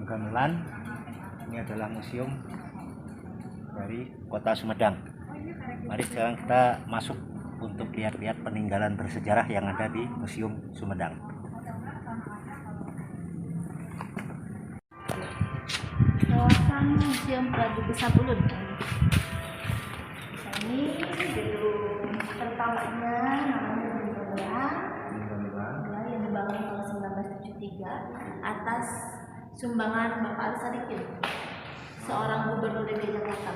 Gamelan. Ini adalah museum dari Kota Sumedang. Mari sekarang kita masuk untuk lihat-lihat peninggalan bersejarah yang ada di Museum Sumedang. Kawasan Museum Prabu Besar Ulun. Ini gedung pertamanya namanya Gamelan yang dibangun tahun 1973 atas sumbangan Bapak Ali Sadikin, seorang gubernur DKI Jakarta.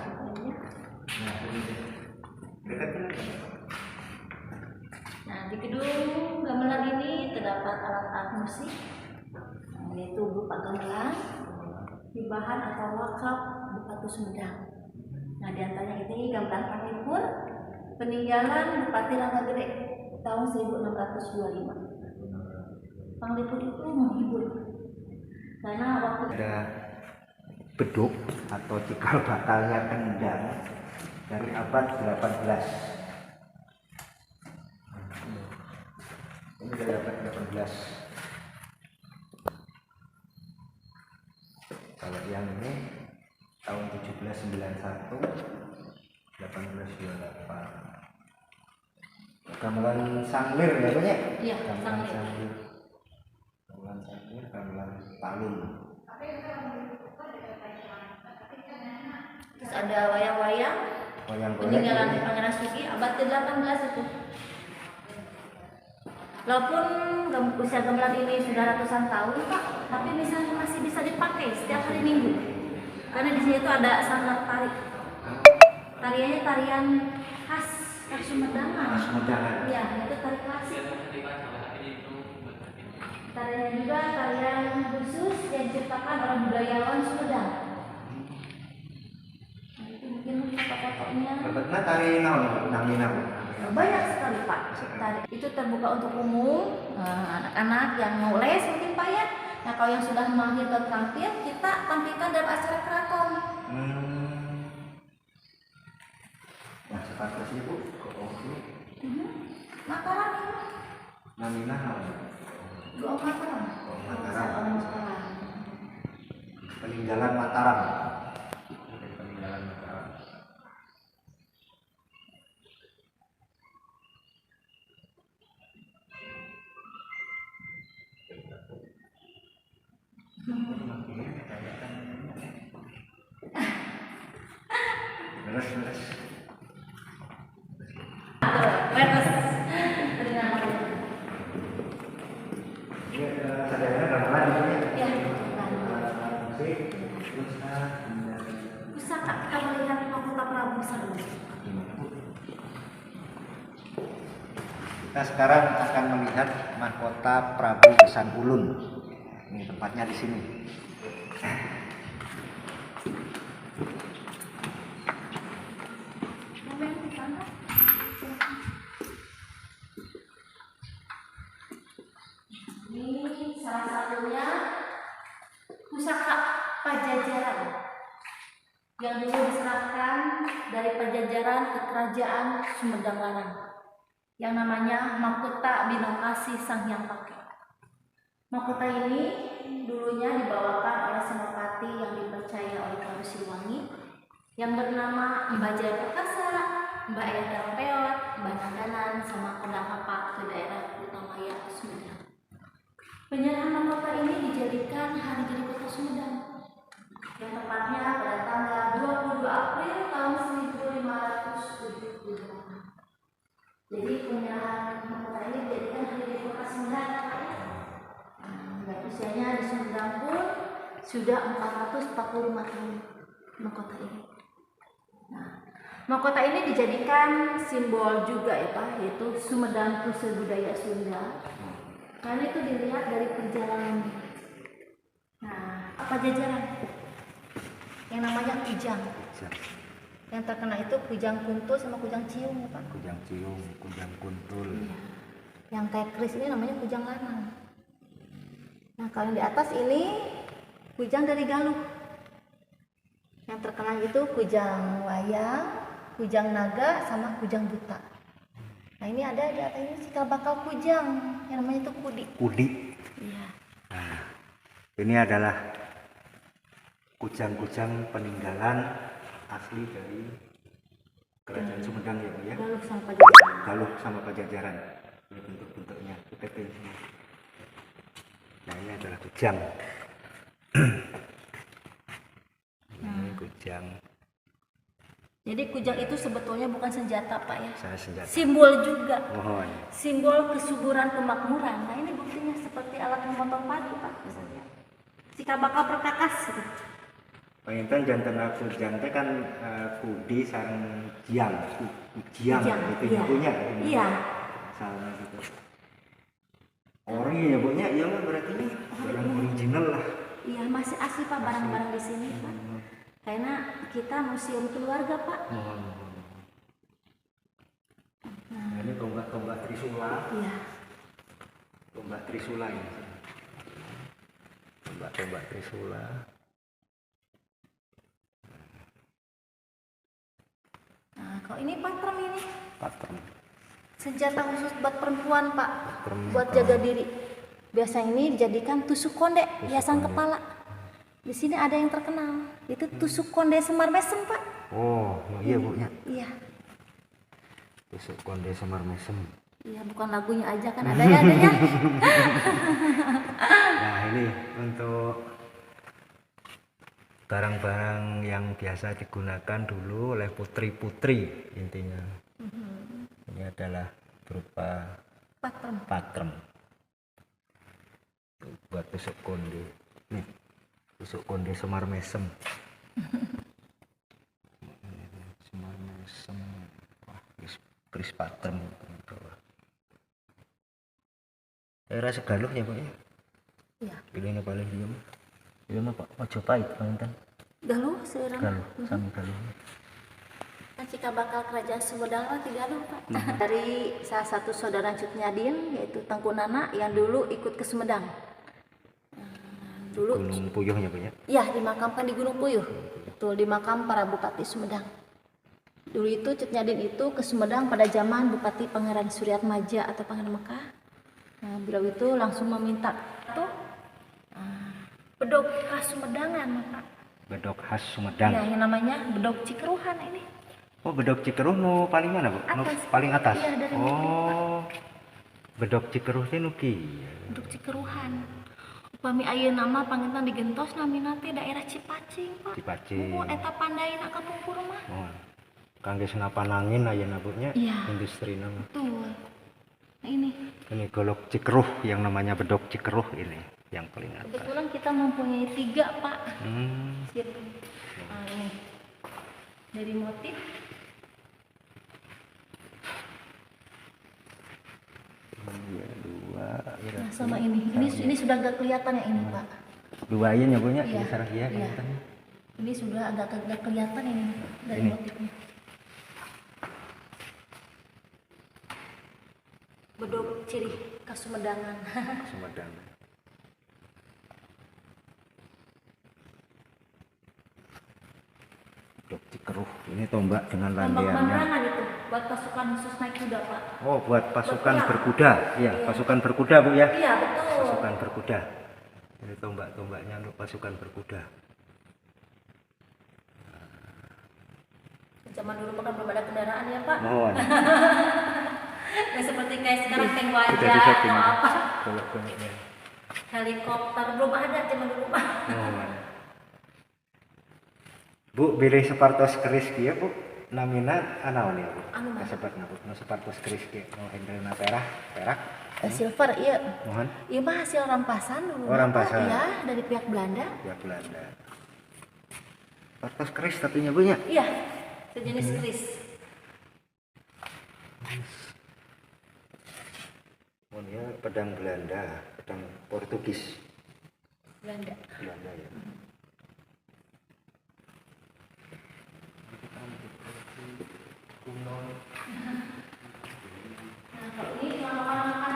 Nah, di gedung gamelan ini terdapat alat-alat musik, yaitu berupa gamelan, hibahan atau wakaf Bupati Sumedang. Nah, di antaranya ini gamelan Panglipur, peninggalan Bupati Ranggagede tahun 1625. Panglipur itu menghibur, karena waktu Ada beduk atau cikal bakalnya kendang dari abad 18. Ini dari abad 18. Kalau yang ini tahun 1791, 1828. Gamelan sanglir ya banyak? Iya, Gamelan sanglir. sanglir. Gamelan sanglir, gamelan palun. terus ada wayang-wayang Wayang golek. peninggalan Pangeran Sugi abad ke-18 itu. Walaupun usia gamelan ini sudah ratusan tahun, Pak, tapi masih bisa dipakai setiap hari Minggu. Karena di sini itu ada sanggar tari. Tariannya tarian khas Sumedang. Sumedang. Iya, itu tari klasik. Tarian juga tarian khusus yang diciptakan oleh budayawan Sumedang. Nah, itu mungkin foto-fotonya. Betulnya tari naon nang minang. Banyak sekali, Pak. Tari itu terbuka untuk umum, anak-anak yang mau les mungkin, Pak, ya. Nah, kalau yang sudah mahir dan tampil, kita tampilkan dalam acara keraton. Nah, sekarang sih Bu, kok Mataram ini, namina naon? dua Mataram. Mataram. Mataram. Peninggalan Mataram. Peninggalan Mataram. Beres. Beres. Ini sadarnya gamelan di sini. Ya, Musik, terus pusaka kita melihat mahkota Prabu Besar Ulun. kita sekarang akan melihat mahkota Prabu Besan Ulun. Ini tempatnya di sini. Ini salah satunya pusaka Pajajaran yang dulu diserahkan dari Pajajaran ke Kerajaan Sumedang Lanang yang namanya Mahkota Binongkasi Sang Hyang Paket. Mahkota ini dulunya dibawakan oleh senopati yang dipercaya oleh Prabu Siliwangi yang bernama Mbah Jaya Perkasa, Mbah Eyang Peot, Mbah Nangganan, sama Kendang Kapak ke daerah Kutamaya, Sumedang. Penyerahan mahkota ini dijadikan hari jadi Kota Sumedang yang tepatnya pada tanggal 22 April tahun 1578. Jadi penyerahan mahkota ini dijadikan hari jadi Kota Sumedang. Dan usianya di Sumedang pun sudah 445 tahun mahkota ini. Nah, mahkota ini dijadikan simbol juga ya Pak, yaitu Sumedang Pusat Budaya Sunda. Karena itu dilihat dari perjalanan. Nah, apa Pajajaran? Yang namanya kujang. Yang terkenal itu kujang kuntul sama kujang ciung ya Pak. Kujang ciung, kujang kuntul. Iya. Yang kayak keris ini namanya kujang lanang. Nah, kalau yang di atas ini kujang dari Galuh. Yang terkenal itu kujang wayang, kujang naga, sama kujang buta. Nah, ini ada di atas ini cikal bakal kujang yang namanya itu kudi. Kudi. Iya. Nah, ini adalah kujang-kujang peninggalan asli dari Kerajaan Sumedang ya Bu ya. Galuh sama Pajajaran. Galuh sama Pajajaran. Ini bentuk-bentuknya kita ini. Nah ini adalah kujang. Ini kujang. Jadi kujang itu sebetulnya bukan senjata Pak ya. Saya senjata. Simbol juga. Mohon. Simbol kesuburan kemakmuran. Nah ini buktinya seperti alat memotong padi Pak misalnya. Jika bakal perkakas gitu. Penginten jantan kujang teh kan kudi sareng jiang, kujiang itu iya. punya. Iya. Salah gitu. Ori ya punya, iya lah berarti ini barang original lah. Iya masih asli Pak barang-barang di sini Pak. Karena kita museum keluarga Pak. Nah, ini tombak Trisula. Iya. Tombak Trisula ini. Tombak Trisula. Nah kalau ini patrem ini. Patrem. Senjata khusus buat perempuan Pak. Buat Perempuan. jaga diri. Biasa ini dijadikan tusuk konde, hiasan kepala. Di sini ada yang terkenal. Itu tusuk konde Semar Mesem Pak. Oh, iya Bu nya. Iya. Tusuk konde Semar Mesem. Iya bukan lagunya aja kan ada ya adanya. Nah ini untuk barang-barang yang biasa digunakan dulu oleh putri-putri intinya. Ini adalah berupa Patrem. patrem buat tusuk konde. Nih tusuk konde Semar Mesem. Semar Mesem. Wah, keris patrem. Daerah Segaluh ya Pak ya? Iya. Pilihnya paling diem. Ini mah Pak Majapahit Penginten. Galuh seirama. Galuh, sami Galuh. Kan jika bakal kerajaan Sumedang mah di Galuh Pak. Dari salah satu saudara Cut Nyadin yaitu Tengku Nana yang dulu ikut ke Sumedang. Dulu Gunung Puyuh ya Pak ya? ya dimakamkan di Gunung Puyuh. Betul di makam para bupati Sumedang. Dulu itu Cut Nyadin itu ke Sumedang pada zaman Bupati Pangeran Suryatmaja atau Pangeran Mekah. Nah, beliau itu langsung meminta tuh bedog khas Sumedangan Pak. Bedog khas Sumedang. Ya, yang namanya bedog Cikeruhan ini. Oh, bedog Cikeruh nu paling mana Bu? Nu Atas. paling atas. Iya, dari oh. Bedog Cikeruh teh nu kieu. Bedog Cikeruhan. Upami ayeuna nama panginten digentos namina teh daerah Cipacing Pak. Cipacing. Eta pandaina kapungkur mah. Oh. Kangge senapan angin ayeuna Bu nya. Iya. Industrina mah. Betul. Nah ini Ini golok Cikeruh yang namanya bedog Cikeruh ini yang paling atas. kebetulan kita mempunyai 3 Pak. Sip. Nah, ini dari motif Iya, dua. nah, sama ini sudah agak kelihatan ya ini Pak. Dua aja ya Bu nya, Iya. ini sarah ya. Iya. Ini sudah agak kelihatan ini dari Ini. motifnya. Bedog ciri khas Sumedangan. Sumedang. Bedog Cikeruh. Ini tombak dengan Tombak landeannya. banderangan itu buat pasukan khusus naik kuda Pak. Oh, buat pasukan Berperang. berkuda. Iya, Iya. pasukan berkuda Bu ya. Iya betul. Pasukan berkuda. Ini tombak-tombaknya untuk pasukan berkuda. Zaman dulu kan belum ada kendaraan ya Pak. Mohon. Nggak seperti kayak sekarang tank wajah Sudah disetting. atau apa. Golok-goloknya. Helikopter belum ada zaman dulu Pak. Mohon. Bu, bilih separtos keris kieu Bu. Namina anaon ya Bu? Anu mah? Kasebutna Bu. Nu separtos keris kieu. Nu endrena perak. Silver iya. Mohon. Iya mah hasil rampasan dulu. Oh, rampasan. Iya dari pihak Belanda. Ya Belanda. Separtos keris tapi nya Bu nya. Iya sejenis keris. Mohon ya pedang Belanda, pedang Portugis. Belanda. Belanda ya. Nah kalau ini cuma makan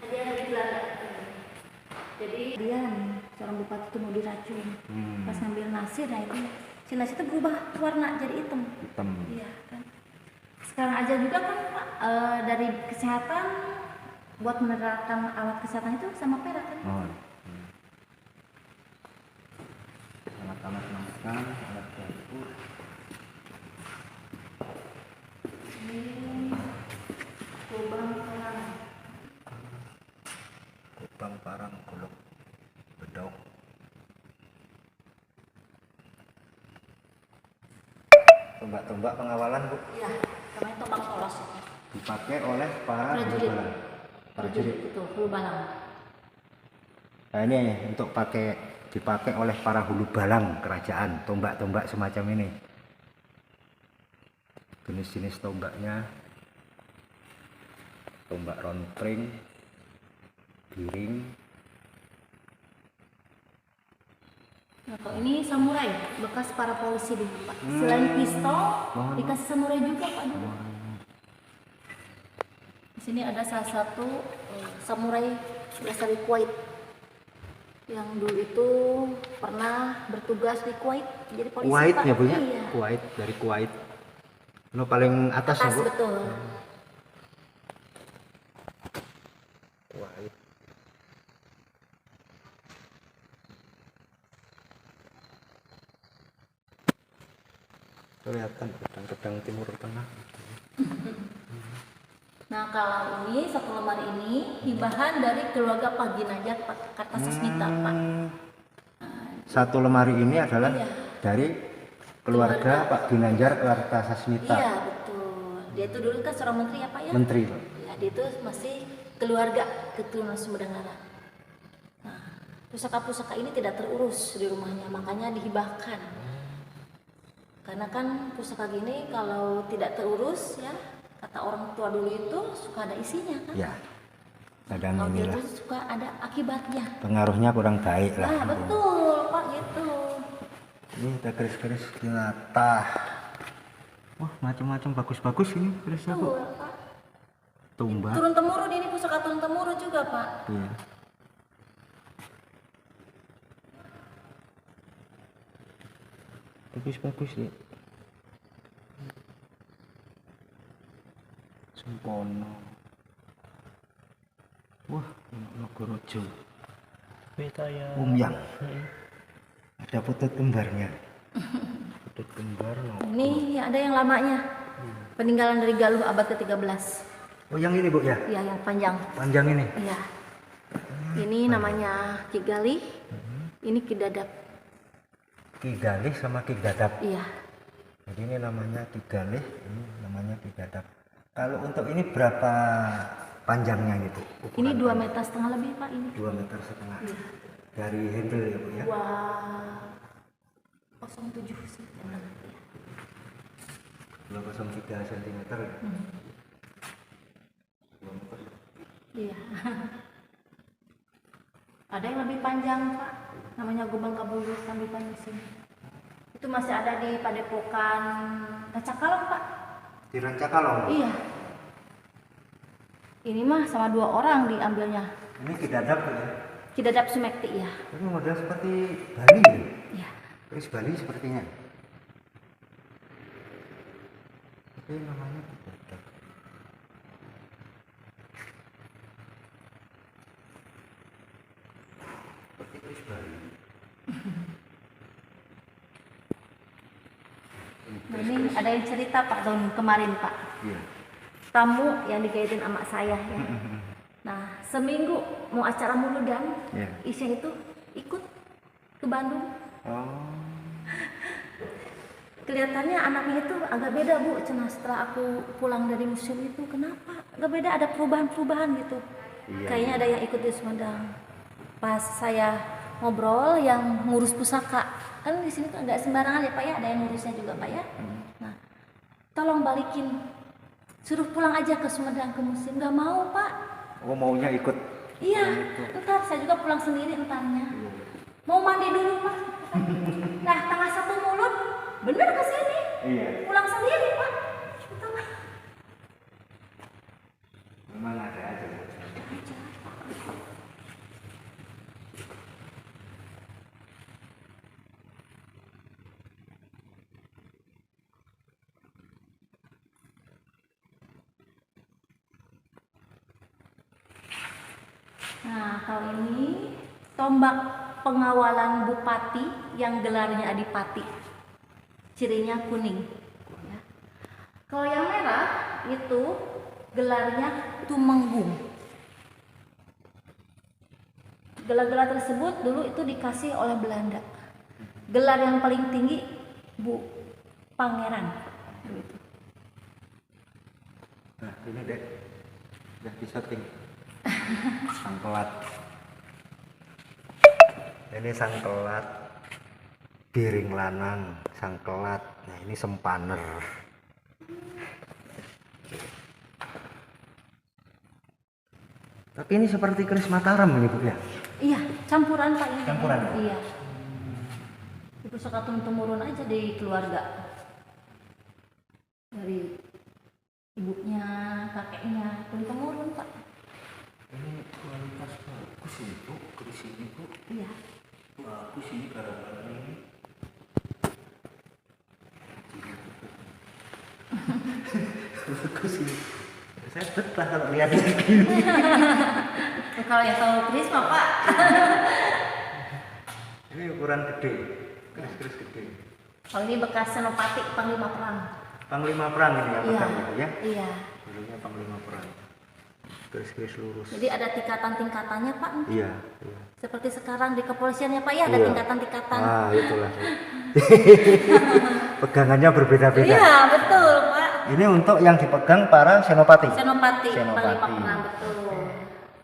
hadiah dari Belanda. Jadi dia seorang bupati itu mau diracun. Pas ngambil nasi, nah itu si nasi itu berubah warna jadi hitam. Hitam. Iya kan. Sekarang aja juga kan Pak dari kesehatan buat menerapkan alat kesehatan itu sama perak kan. Mohon. alat makan, alat dapur. Ini lubang parang. Lubang parang, golok bedog. Tombak-tombak pengawalan, Bu. Iya, namanya tombak polos. Dipakai oleh para Prajurit. hulu balang. Prajurit. Itu hulu balang. Nah, ini untuk dipakai oleh para hulu balang kerajaan, tombak-tombak semacam ini. Jenis-jenis tombaknya, tombak rontring, giring. Nah, kalau ini samurai, bekas para polisi dulu, Pak. Selain pistol, dikasih samurai juga, Pak, dulu. Di sini ada salah satu samurai berasal dari Kuwait yang dulu itu pernah bertugas di Kuwait jadi polisi, Kuwait Pak. ya, Bu ya? Iya. Kuwait, dari Kuwait. Ini paling atas ya, Bu? Betul. Kuwait. Kelihatan pedang-pedang Timur Tengah. Nah, kalau ini satu lemari ini hibahan dari keluarga Pak Ginanjar Kartasasmita, Pak. Satu lemari ini adalah Iya. dari keluarga Pak Ginanjar Kartasasmita. Iya, betul. Dia itu dulu kan seorang menteri ya, Pak ya? Menteri, Pak. Ya, dia itu masih keluarga keturunan Sumedang Larang. Nah, pusaka-pusaka ini tidak terurus di rumahnya, makanya dihibahkan. Karena kan pusaka gini kalau tidak terurus ya, kata orang tua dulu itu suka ada isinya kan. Ya. Kadang Kalau inilah terus suka ada akibatnya. pengaruhnya kurang baik lah. Nah, betul, Pak, gitu. Ini ada keris-keris jenatah. Wah, macam-macam bagus-bagus ini kerisnya, Bu. Betul, Pak. Tumbak. Turun temurun ini pusaka turun temurun juga, Pak. Iya. Bagus-bagus ya. Sempono. Wah, Nogorojo. Beta ya. Umyang. Ada foto kembarnya. Foto kembar. Ini ada yang lamanya. Peninggalan dari Galuh abad ke-13. Oh, yang ini, Bu ya? Iya, yang panjang. Panjang ini. Iya. Ini namanya Ki Galih. Ini Ki Dadap. Ki Galih sama Ki Dadap. Iya. Jadi ini namanya Ki Galih, ini namanya Ki Dadap. Kalau untuk ini berapa panjangnya gitu? Ini 2,5 meter lebih, Pak, ini. 2,5 meter. Iya. Dari handle ya, Bu ya? 207 cm. 203 cm. 2 meter. Iya. Ada yang lebih panjang, Pak. Namanya Gubang Kabulu Sambitan di sini. Itu masih ada di Padepokan Racakalong, Pak. Di Rancakalong. Iya. Ini mah sama 2 orang diambilnya. Ini Ki Dadap ya? Ki Dadap Sumekti, ya. Ini model seperti Bali ya? Iya. Keris Bali sepertinya. Tapi namanya Ki Dadap. Seperti keris Bali. Nah, ini ada yang cerita, Pak, tahun kemarin, Pak. Iya. Tamu yang digaitin sama saya ya. Nah, seminggu mau acara muludan, Iya. Isya itu ikut ke Bandung. Oh. Kelihatannya anaknya itu agak beda, Bu. Cenah setelah aku pulang dari museum itu, kenapa? Agak beda, ada perubahan-perubahan gitu. Iya. Kayaknya ada yang ikut di Sumedang. Pas saya ngobrol yang ngurus pusaka, kan di sini tuh nggak sembarangan ya, Pak ya, ada yang ngurusnya juga, Pak ya. Nah, tolong balikin, suruh pulang aja ke Sumedang ke museum. Nggak mau, Pak. Oh, maunya ikut. Iya, ntar saya juga pulang sendiri entarnya. Mau mandi dulu, Pak. Nah, tanggal 1 mulut, bener ke sini. Iya. Pulang sendiri, Pak. Gitu, Pak. Memang ada aja. Nah, kalau ini tombak pengawalan bupati yang gelarnya adipati. Cirinya kuning. Ya. Kalau yang merah itu gelarnya tumenggung. Gelar-gelar tersebut dulu itu dikasih oleh Belanda. Gelar yang paling tinggi Bu Pangeran. Begitu. Nah ini dek, udah disetting. Sangkelat. Ini sangkelat piring lanang, sangkelat. Nah ini sempaner. Tapi ini seperti keris Mataram ini Bu ya? Iya, campuran Pak ini. Campuran? Iya. Itu pusaka turun-temurun aja di keluarga. Dari ibunya, kakeknya, turun-temurun Pak. Ini kualitas bagus ini Bu, keris ini Bu. Iya. Bagus ini gara-gara ini. Bagus ini. Saya betah kalau lihat ini. Kalau yang tahu keris mah Pak. Ini ukuran gede, keris-keris gede. Kalau ini bekas senopati panglima perang. Panglima perang ini yang Iya. pegang itu ya? Iya. Dulunya panglima perang. Keris-keris lurus. Jadi ada tingkatan-tingkatannya Pak. Iya, iya. Seperti sekarang di kepolisian ya Pak ya, ada Iya. tingkatan-tingkatan. Ah, itulah. Pegangannya berbeda-beda. Iya, betul Pak. Ini untuk yang dipegang para senopati. Senopati, Senopati. panglima perang betul.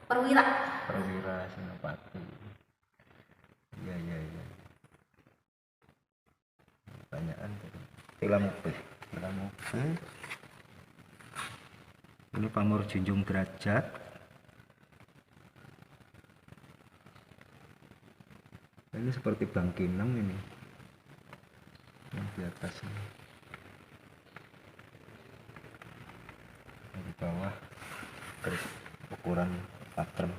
Perwira. Perwira senopati. Iya, iya, iya. Banyakan tadi. Tilamukti. Ini pamor junjung derajat. Ini seperti bangkinang ini. Yang di atas ini. Yang di bawah keris ukuran pattern.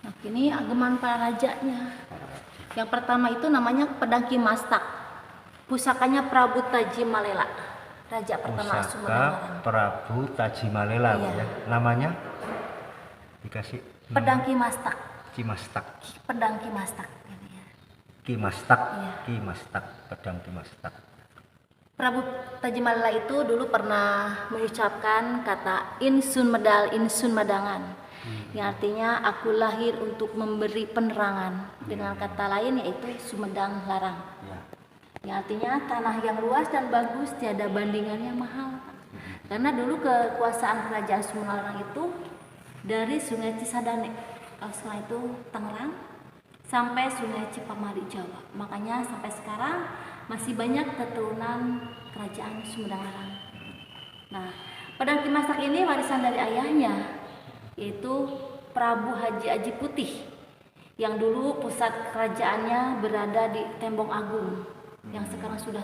Nah, ini ageman para rajanya. Yang pertama itu namanya pedang Kimastak. Pusakanya Prabu Tajimalela, raja pertama Pusaka Sumedang. Prabu Tajimalela Iya. ya. Namanya dikasih Pedang Kimastak. Kimastak. Pedang Kimastak. Gitu ya. Kimastak. Iya. Kimastak. Pedang Kimastak. Prabu Tajimalela itu dulu pernah mengucapkan kata Insun Medal, Insun Madangan. Yang artinya aku lahir untuk memberi penerangan. Dengan kata lain yaitu Sumedang Larang. Ya. Yang artinya tanah yang luas dan bagus, tiada bandingannya mahal. Karena dulu kekuasaan kerajaan Sumedang Larang itu dari Sungai Cisadane, sungai itu Tangerang, sampai Sungai Cipamari Jawa. Makanya sampai sekarang masih banyak keturunan kerajaan Sumedang Larang. Nah, pedang Kimastak ini warisan dari ayahnya, yaitu Prabu Haji Aji Putih, yang dulu pusat kerajaannya berada di Tembong Agung, yang sekarang sudah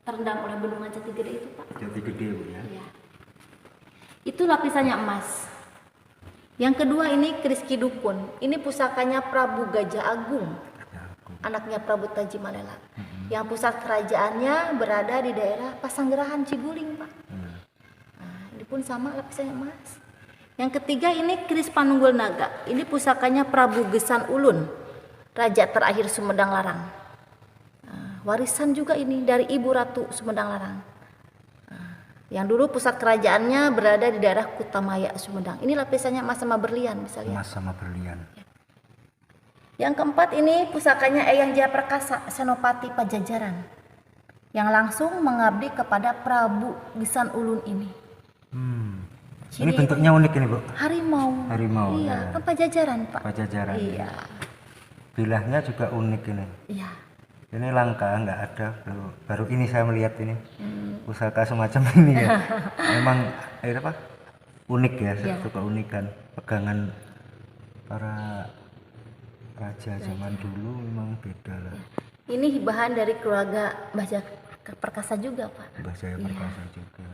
terendam oleh bendungan Jati Gede itu Pak. Jati gede Bu ya. Iya. Itu lapisannya emas. Yang kedua ini keris Kidukun. Ini pusakanya Prabu Gajah Agung, anaknya Prabu Tajimalela. Yang pusat kerajaannya berada di daerah Pasanggerahan Ciguling Pak. Nah, ini pun sama lapisannya emas. Yang ketiga ini keris Panunggul Naga. Ini pusakanya Prabu Gesan Ulun, raja terakhir Sumedang Larang. Nah, warisan juga ini dari Ibu Ratu Sumedang Larang. Nah, yang dulu pusat kerajaannya berada di daerah Kutamaya Sumedang. Ini lapisannya emas sama berlian, bisa lihat. Emas sama berlian. Yang keempat ini pusakanya Eyang Jayaperkasa, Senopati Pajajaran, yang langsung mengabdi kepada Prabu Gesan Ulun ini. Ini bentuknya unik ini Bu. Harimau. Harimau, Iya, ya. kan Pajajaran Pak. Pajajaran. Iya. Bilahnya juga unik ini. Iya. Ini langka, nggak ada. Baru ini saya melihat ini. Pusaka semacam ini ya. Memang apa? Unik ya, Iya. satu keunikan. Pegangan para raja zaman dulu memang beda lah. Ini hibahan dari keluarga Mbah Jayaperkasa juga Pak. Mbah Jayaperkasa juga.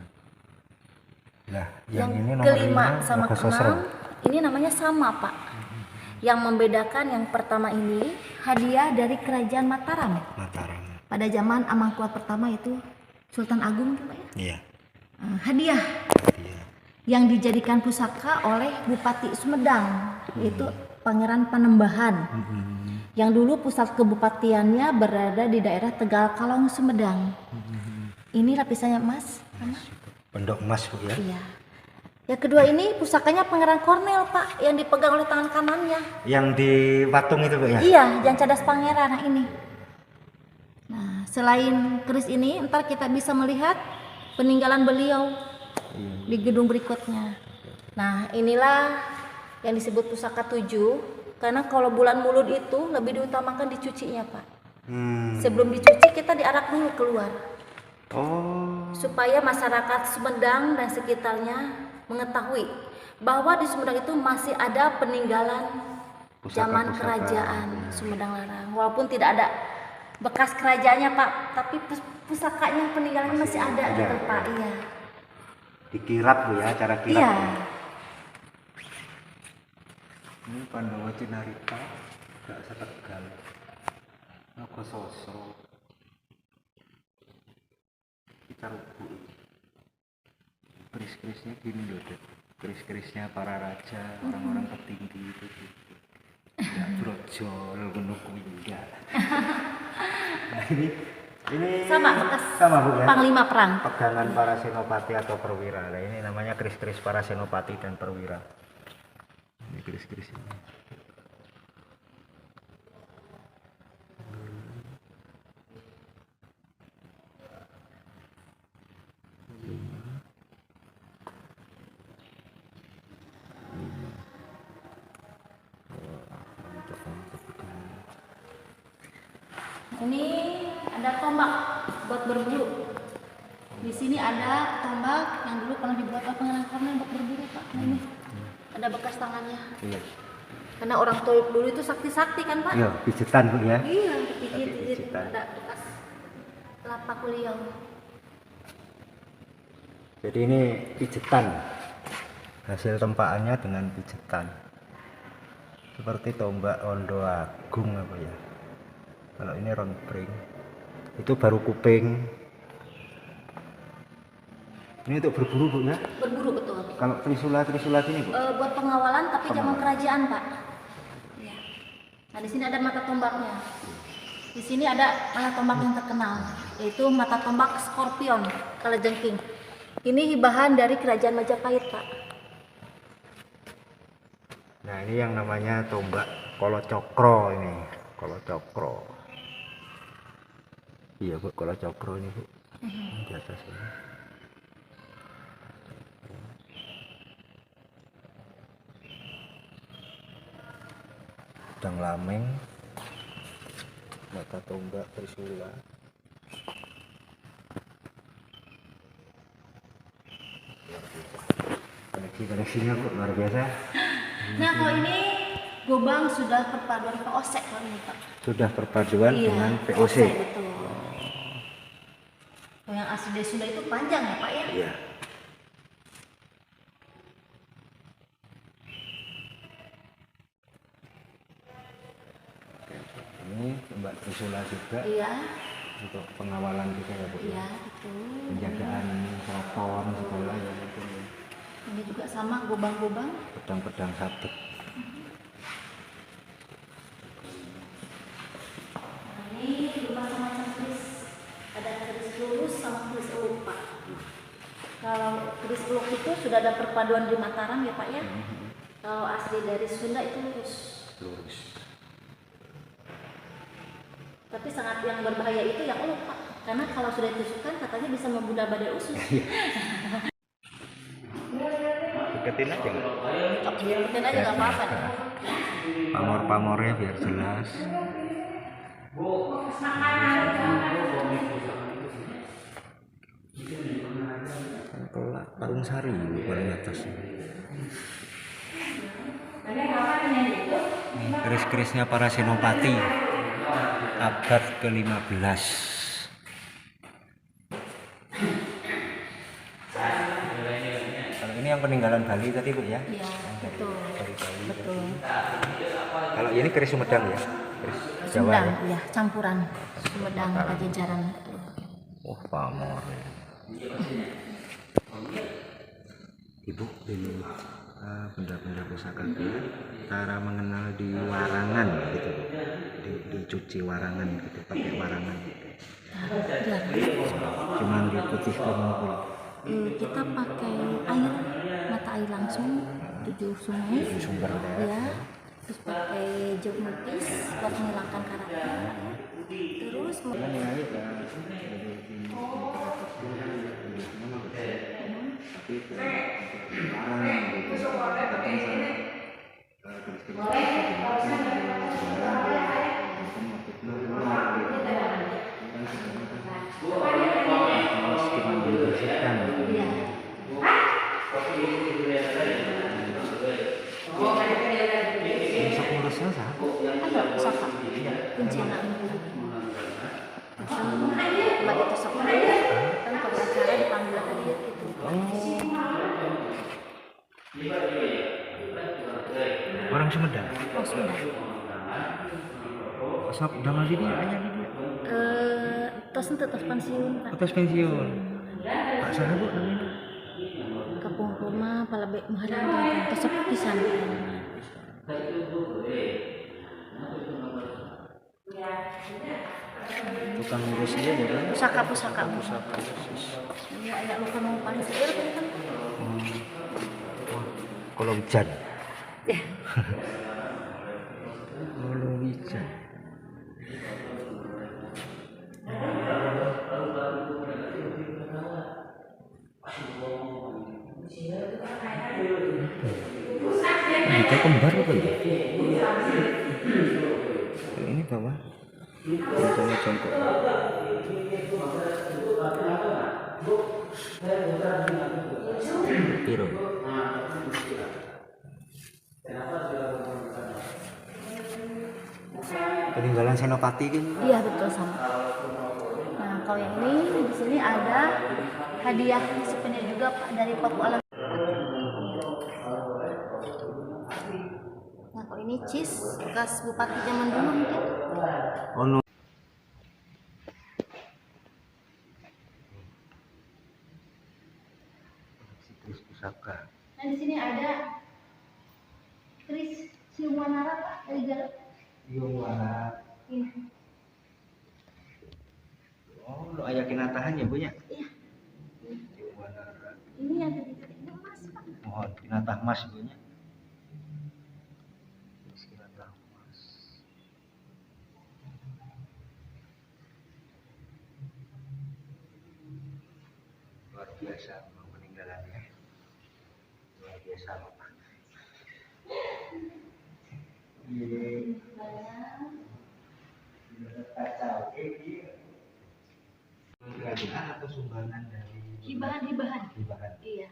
Nah, Yang ini nomor kelima 5 sama Logo Sosro. keenam ini namanya sama Pak. Yang membedakan yang pertama ini hadiah dari kerajaan Mataram. Mataram. pada zaman Amangkurat pertama itu Sultan Agung Pak ya. Iya. Hadiah Iya. yang dijadikan pusaka oleh Bupati Sumedang yaitu Pangeran Panembahan. Yang dulu pusat kebupatiannya berada di daerah Tegal Kalong Sumedang. Ini lapisannya emas, sama? Pendok emas Bu ya. Iya. Yang kedua ini pusakanya Pangeran Kornel Pak, yang dipegang oleh tangan kanannya. Yang di patung itu Bu ya. Iya, yang cadas pangeran. Nah ini. Nah selain keris ini, ntar kita bisa melihat peninggalan beliau di gedung berikutnya. Nah inilah yang disebut pusaka 7, karena kalau bulan Mulud itu lebih diutamakan dicucinya Pak. Sebelum dicuci kita diarak dulu keluar. Oh. Supaya masyarakat Sumedang dan sekitarnya mengetahui bahwa di Sumedang itu masih ada peninggalan zaman kerajaan Sumedang Larang. Walaupun tidak ada bekas kerajaannya Pak, tapi pusakanya peninggalannya masih ada gitu Pak. Iya. Dikirap Bu ya, cara kirap. Iya. Ini Pandawa Cinarita, gak setegal. Nogo Sosro. Kita rubuh. Keris-kerisnya gini loh, Dek. Keris-kerisnya para raja, orang-orang petinggi itu. Enggak brojol, gunung enggak. Nah, ini Sama bekas sama Bu ya. Panglima Perang. Pegangan para senopati atau perwira. Nah, ini namanya keris-keris para senopati dan perwira. Ini keris-keris ini. Ini ada tombak buat berburu. Di sini ada tombak yang dulu pernah dibuat oleh Pangeran Kornel buat berburu Pak. Nah, ini ada bekas tangannya. Iya. Karena orang tua dulu itu sakti-sakti kan Pak? Iya, pijetan Bu ya. Iya, dipijit-pijit. Pijitan. Ada bekas telapak beliau. Jadi ini pijetan. Hasil tempaannya dengan pijetan. Seperti tombak Ondo Agung apa ya. Kalau ini ronbring. Itu baru kuping. Ini untuk berburu Bu ya? Berburu betul. Kalau trisula ini Bu? Buat pengawalan tapi zaman kerajaan Pak. Iya. Nah di sini ada mata tombaknya. Di sini ada mata tombak yang terkenal, yaitu mata tombak Skorpion kalajengking. Ini hibahan dari kerajaan Majapahit Pak. Nah ini yang namanya tombak Kolocokro ini. Kolocokro. Iya Bu, Kolocokro ini Bu. Di atas ini. Pedang lameng, mata tombak trisula. Koneksinya kok luar biasa. Nah kalau ini gobang sudah perpaduan VOC kalau ini Pak. Sudah perpaduan dengan VOC. Betul. Kalau yang asli dari Sunda itu panjang ya Pak ya? Iya. Ini tombak trisula juga. Iya. Untuk pengawalan juga ya Bu. Iya betul. Penjagaan keraton segala ya mungkin ya. Ini juga sama gobang-gobang. Pedang-pedang sabet. Nah, ini macam-macam keris. Ada keris lurus sama keris eluk Pak. Kalau keris eluk itu sudah ada perpaduan di Mataram ya Pak ya. Kalau asli dari Sunda itu lurus. Lurus. Tapi sangat yang berbahaya itu yang eluk Pak. Karena kalau sudah ditusukkan katanya bisa membunuh badai usus. Deketin aja nggak? Mungkin aja nggak apa-apa deh. Pamor-pamornya biar jelas. Kelak Parung Sari paling atas. Keris-kerisnya para senopati abad ke-15. Kalau ini yang peninggalan Bali tadi Bu ya? Iya betul. Dari Bali. Betul. Kalau ini keris Sumedang ya? Keris Jawa Sumedang, ya? ya campuran Sumedang Pajajaran. Oh, pamor. Ibu ini benda-benda pusaka dia cara mengenal di warangan gitu, dicuci warangan gitu, pakai warangan gitu. Cuman diputihkan gitu. Kita pakai air, mata air langsung 7 sungai, Di sumber ya. Terus pakai jeruk nipis buat menghilangkan karatnya, ya. Terus ya, Bisa ngurusnya sah? ada pusaka kuncinya. Baik itu sekolah kan kalau acara dipanggil hadir gitu. Orang Sumedang. Oh sudah. Asap udah di dia, ayah di dia. Terus itu terus pensiun Pak. Atas pensiun. Pak Saha bu namanya. Kapung rumah palabek maharang tersebut pisan. Tukang ngurus dia ya kan? Pusaka. Pusaka. Ini ada luka mau paling seir kan. Wah, kalau hujan. Ya. Kalau hujan. Kita kembar apa ya? Ini bawah. Sama jongkok. Piro. Peninggalan Senopati kan? Iya betul sama. Nah kalau yang ini di sini ada hadiah souvenir juga Pak dari Paku Alam. Nah kalau ini cheese bekas bupati zaman dulu mungkin. Oh no. Situs pusaka. Nah di sini ada keris Siwanara Pak dari Garut. Iya warna. Ini. Oh, lo ayah kinatahan ya bu ya? Iya. Warna. Ini yang tadi ini emas Pak. Mohon kinatah mas bu ya. Kinatah mas. Luar biasa peninggalannya. Luar biasa pak. Kacau. Kerajaan atau sumbangan dari Hibahan. hibahan? Iya.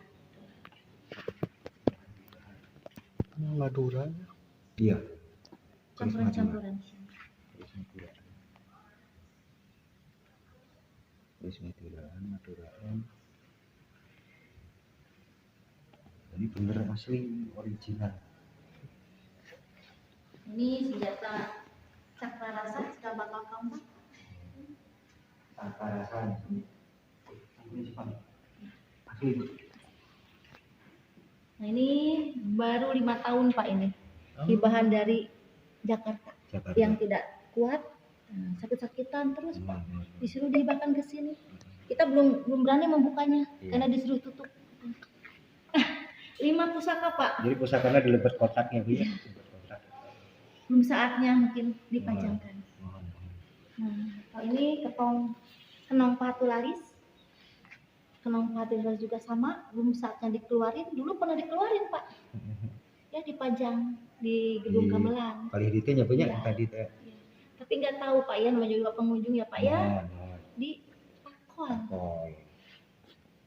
Madura. Iya. Campuran. Terus Maduraan. Ini bener asli original. Ini senjata cakra rasa sudah bakal kamu. Tanpa rasa. Ini Jepang. Asli. Nah ini baru 5 tahun Pak ini. Hibahan dari Jakarta. Yang tidak kuat, sakit-sakitan terus Pak. Disuruh dihibahkan ke sini. Kita belum berani membukanya karena disuruh tutup. 5 pusaka Pak. Jadi pusakanya dilebet kotaknya bu ya? Belum saatnya mungkin dipajangkan. Nah, kalau ini kenong patularis. Kenong patularis juga sama, belum saatnya dikeluarin. Dulu pernah dikeluarin Pak. Ya dipajang di gedung gamelan. Kali ditanya banyak Ya. tadi teh. Ya. Tapi nggak tahu Pak ya, namanya juga pengunjung ya Pak ya. Di pakol. Oh.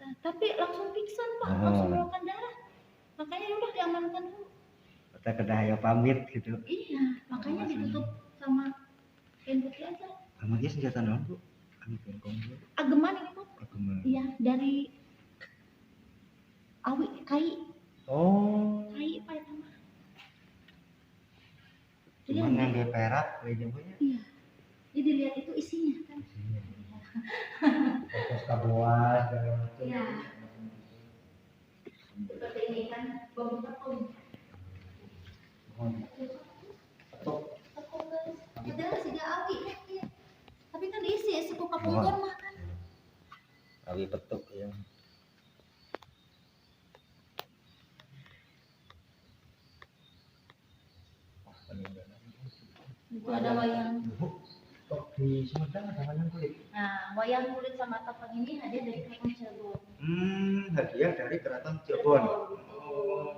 Nah, tapi langsung pingsan Pak, Oh. langsung mengeluarkan darah. Makanya udah diamankan dulu. Kita kena ya pamit gitu. Iya, makanya ditutup sama kain putih aja. Sama dia senjata naon bu? Anu bengkong bu. Ageman ini Pak. Ageman. Iya, dari kai Oh. Pak itu mah. Cuman yang dia perak Meja punya. Iya. Jadi lihat itu isinya kan. Fokus kabuas segala macam. Iya. Seperti ini kan bom tepung. Betul. Tepung guys. Padahal sih awi ya. Tapi kan diisi ya sepuluh kapung kurma kan. Awi petuk ya. Itu ada wayang. Kok di Sumedang ada wayang kulit? Nah, wayang kulit sama topeng ini hadiah dari Keraton Cirebon. Hadiah dari Keraton Cirebon. Oh,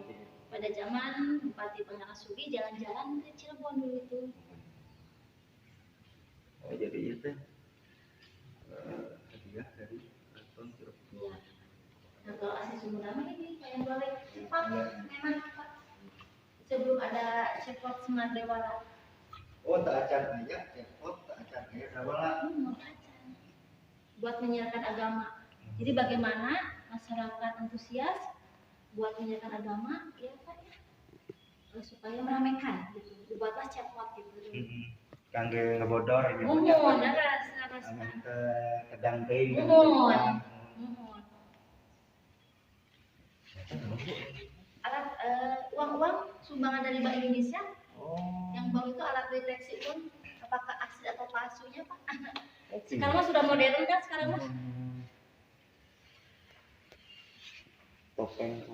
pada zaman Bupati Pangarasugi jalan-jalan ke Cirebon dulu itu. Oh jadi itu hadiah dari Keraton Cirebon. Iya. Nah, kalau asli Sumedang ini wayang golek cepat, memang cepat. Sebelum ada cepot Semar Dewala. Oh tak acan aja, cepot tak acan aja Dewala. Buat menyiarkan agama. Jadi bagaimana masyarakat antusias buat menyiarkan agama, ya Pak ya, supaya meramaikan. Gitu. Dibuatlah cepot gitu. Kangge ngebodor ini. Mumun, naras. Ke kedang teuing. Mumun. Alat uang-uang sumbangan dari Bank Indonesia. Yang bank itu alat deteksi pun apakah asli atau palsunya Pak. Sekarang mah sudah modern kan sekarang mah. Topeng.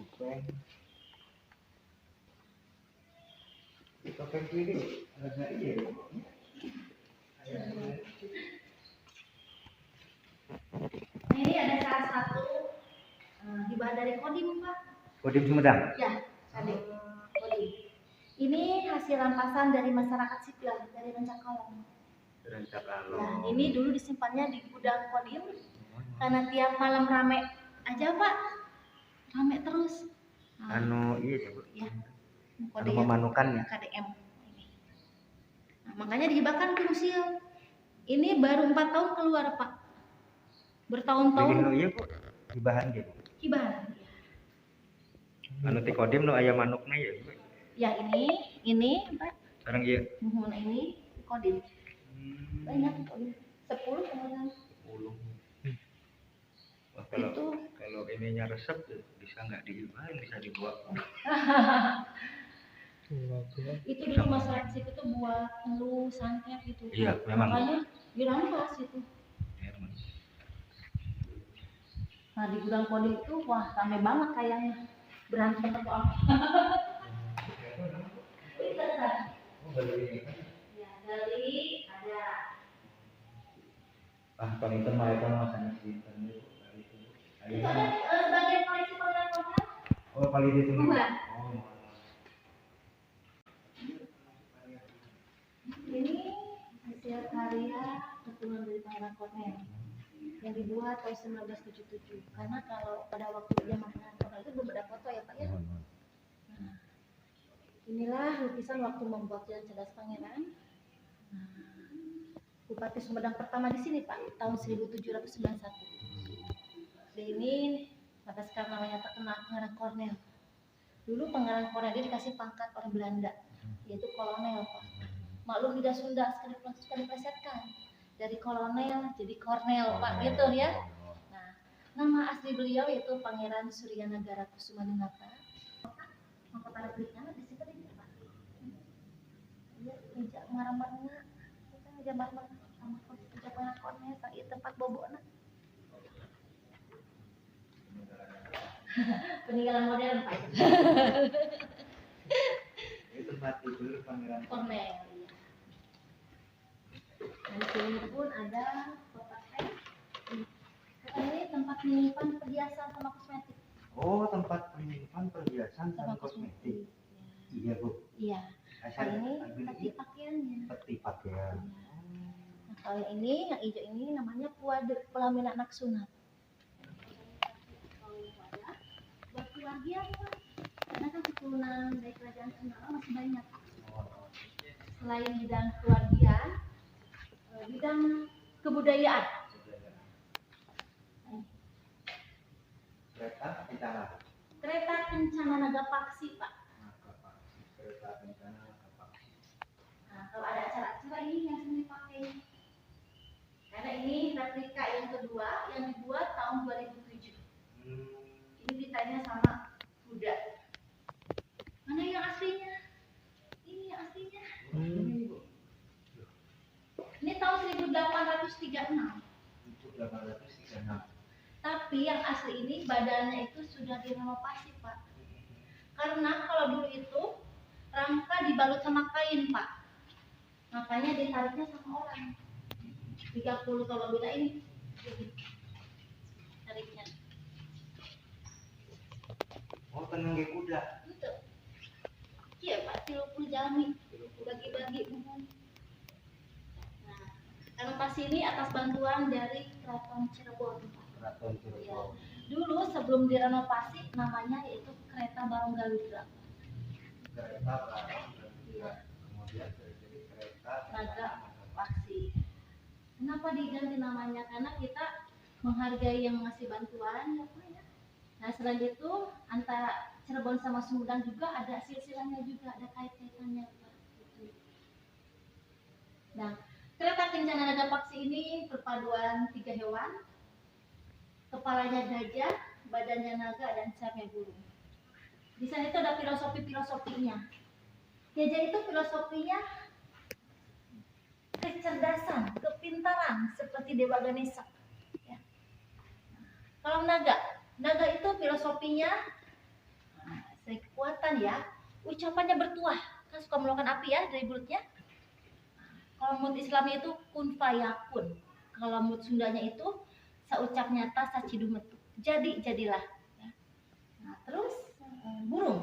Di topeng ini ada iya. Nah, ini ada salah satu hibah dari Kodim Pak. Kodim Sumedang. Ya, Kodim. Ini hasil rampasan dari masyarakat sipil dari Rencakalong. Nah, ini dulu disimpannya di gudang Kodim karena tiap malam rame aja Pak, rame terus. Nah, Iya coba. ya, Anu memanukannya. KDM ini. Nah, makanya dihibahkan ke museum. Ini baru 4 tahun keluar Pak. Bertahun-tahun. Bikin iya kok hibahan gitu. Hibahan. Anu ti Kodim nu aya manukna ya. Ya ini Pak. Sekarang iya. Mohon ini Kodim. Banyak Kodim. 10 kemudian. 10. Wah, Itu kalau ininya resep bisa nggak dihibahin, bisa dibuat. itu dulu masyarakat situ tuh buat ngeluh santet gitu. Iya, memang. Makanya dirampas itu. Nah di gudang Kodim itu wah rame banget kayaknya berantem atau apa. Ya dari ada. Panginten mah eta mah sanes dinten itu. Itu ada bagian koleksi pengakuan. Oh, paling itu. Bukan. Oh. Ini hasil karya keturunan dari Pangeran Kornel yang dibuat tahun 1977. Karena kalau pada waktu zaman Pangeran Kornel itu belum ada foto ya Pak ya. Nah, inilah lukisan waktu membuat Jalan Cerdas Pangeran. Nah, Bupati Sumedang pertama di sini Pak tahun 1791. Dan ini pada sekarang namanya terkenal Pangeran Kornel. Dulu Pangeran Kornel dia dikasih pangkat oleh Belanda, yaitu kolonel Pak. Maklum lidah Sunda sekali diplesetkan dari kolonel jadi Kornel Pak gitu ya. Nah, nama asli beliau yaitu Pangeran Suryanagara Kusumaningata. Mahkota repliknya di situ ini Pak. Iya, meja marah-marah. Kita meja marah-marah sama meja Pangeran Kornel di tempat bobona. Peninggalan modern Pak. Itu tempat tidur Pangeran Kornel. Dan di sini pun ada kotak teh. Ini tempat menyimpan perhiasan sama kosmetik. Oh, tempat penyimpan perhiasan sama kosmetik. Iya, Bu. Iya. Asal Ini peti pakaiannya. peti pakaian. Nah, kalau yang ini, yang hijau ini namanya puade pelaminan anak sunat. Kalau yang ada buat keluarga Pak. Karena kan keturunan dari kerajaan Sunda masih banyak. Selain bidang keluarga, bidang kebudayaan. Kereta di tanah. Kereta Kencana Nagapaksi Pak. Kereta kencana Nagapaksi. Nah, kalau ada acara Coba ini yang sering dipakai. Karena ini replika yang kedua yang dibuat tahun 2007. Ini ditanya sama kuda. Mana yang aslinya? Ini yang aslinya. Ini tahun 1836. Tapi yang asli ini badannya itu sudah direnovasi, Pak. Karena kalau dulu itu rangka dibalut sama kain, Pak. Makanya ditariknya sama orang. 30 kalau beda ini. Tariknya. Oh, tenang ke kuda. Gitu. Iya, Pak, 30 jami. Bagi-bagi. Nah, renovasi ini atas bantuan dari Keraton Cirebon, Pak. Keraton Ya. Cirebon. Dulu sebelum direnovasi namanya yaitu kereta Baronggaludra. Kereta barang kemudian jadi kereta Naga Paksi. Kenapa diganti namanya? Karena kita menghargai yang ngasih bantuan, ya Pak, ya. Nah, selain itu antara Cirebon sama Sumedang juga ada silsilahnya juga, ada kait-kaitannya, Pak. Gitu. Nah, kereta kencana Naga Paksi ini perpaduan 3 hewan. Kepalanya gajah, badannya naga, dan sayapnya burung. Di sana itu ada filosofinya. Gajah itu filosofinya kecerdasan, kepintaran seperti Dewa Ganesha. Ya. Kalau naga itu filosofinya kekuatan ya. Ucapannya bertuah, kan suka mengeluarkan api ya dari mulutnya. Kalau menurut Islamnya itu kun fayakun. Kalau menurut Sundanya itu saucap nyata sacidumetu. Jadilah. Ya. Nah, terus burung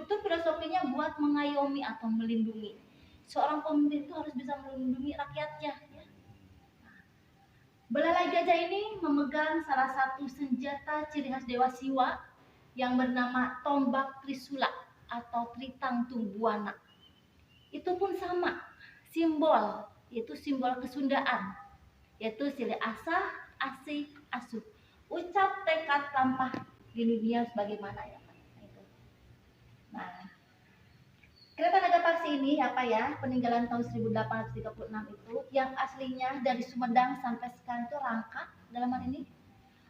itu filosofinya buat mengayomi atau melindungi. Seorang pemimpin itu harus bisa melindungi rakyatnya. Ya. Belalai gajah ini memegang salah satu senjata ciri khas Dewa Siwa yang bernama tombak Trisula atau Tritang Tungbuana. Itu pun sama, simbol, yaitu simbol kesundaan, yaitu sile asah, asih, asuh. Ucap tekad lampah di dunia sebagaimana ya Pak. Nah, kereta Naga Paksi ini apa ya, peninggalan tahun 1836 itu yang aslinya dari Sumedang sampai sekarang itu rangka dalam hal ini.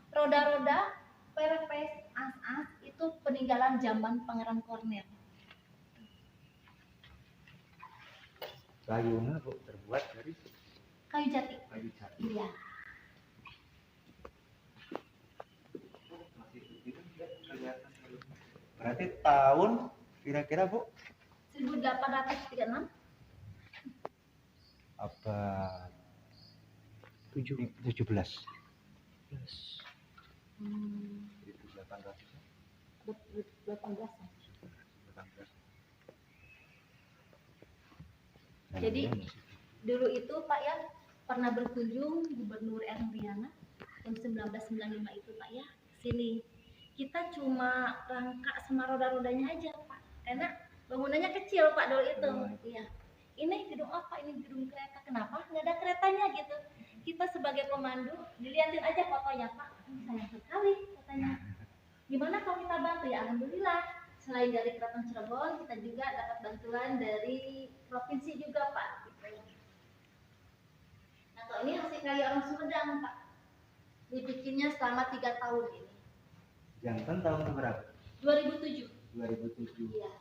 Roda-roda, perpes, as-as itu peninggalan zaman Pangeran Kornel. Kayunya terbuat dari Kayu jati. kayu jati. Iya. Masih begitu kelihatan. Berarti tahun kira-kira Bu 1836. abad 17. 18. 18. 18. Jadi dulu itu Pak ya pernah berkunjung Gubernur R. Muriana tahun 1995 itu Pak ya sini. Kita cuma rangka sama roda-rodanya aja Pak, karena bangunannya kecil Pak dulu itu. Iya. Ini gedung apa? Ini gedung kereta. Kenapa? Nggak ada keretanya gitu. Kita sebagai pemandu dilihatin aja fotonya Pak. Ini sayang sekali katanya. Gimana kalau kita bantu ya? Alhamdulillah. Selain dari Keraton Cirebon, kita juga dapat bantuan dari provinsi juga Pak. Nah kalau ini hasil karya orang Sumedang Pak. Dibikinnya selama 3 tahun ini. Jantan tahun berapa? 2007. 2007. Iya.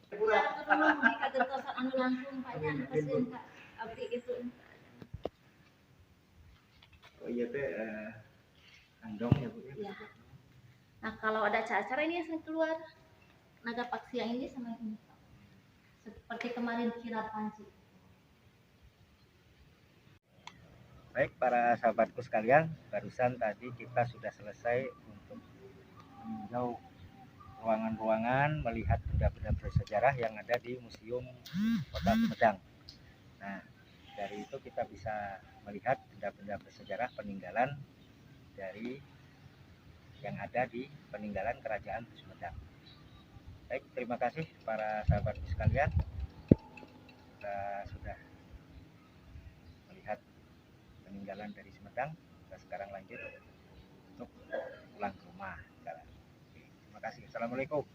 Ya, turun di kagentosan anu langkung Pak nya anu pasieun Pak. Abdi itu. Oh iya teh andong ya Bu ya. Iya. Nah kalau ada acara ini yang sering keluar Naga Paksi yang ini sama yang ini Pak. Seperti kemarin kirap panci. Baik para sahabatku sekalian, barusan tadi kita sudah selesai untuk meninjau ruangan-ruangan, melihat benda-benda bersejarah yang ada di Museum Kota Sumedang. Nah, dari itu kita bisa melihat benda-benda bersejarah peninggalan dari yang ada di peninggalan Kerajaan Sumedang. Baik, terima kasih para sahabatku sekalian. Kita sudah melihat peninggalan dari Sumedang. Kita sekarang lanjut untuk pulang ke rumah. Terima kasih. Assalamualaikum.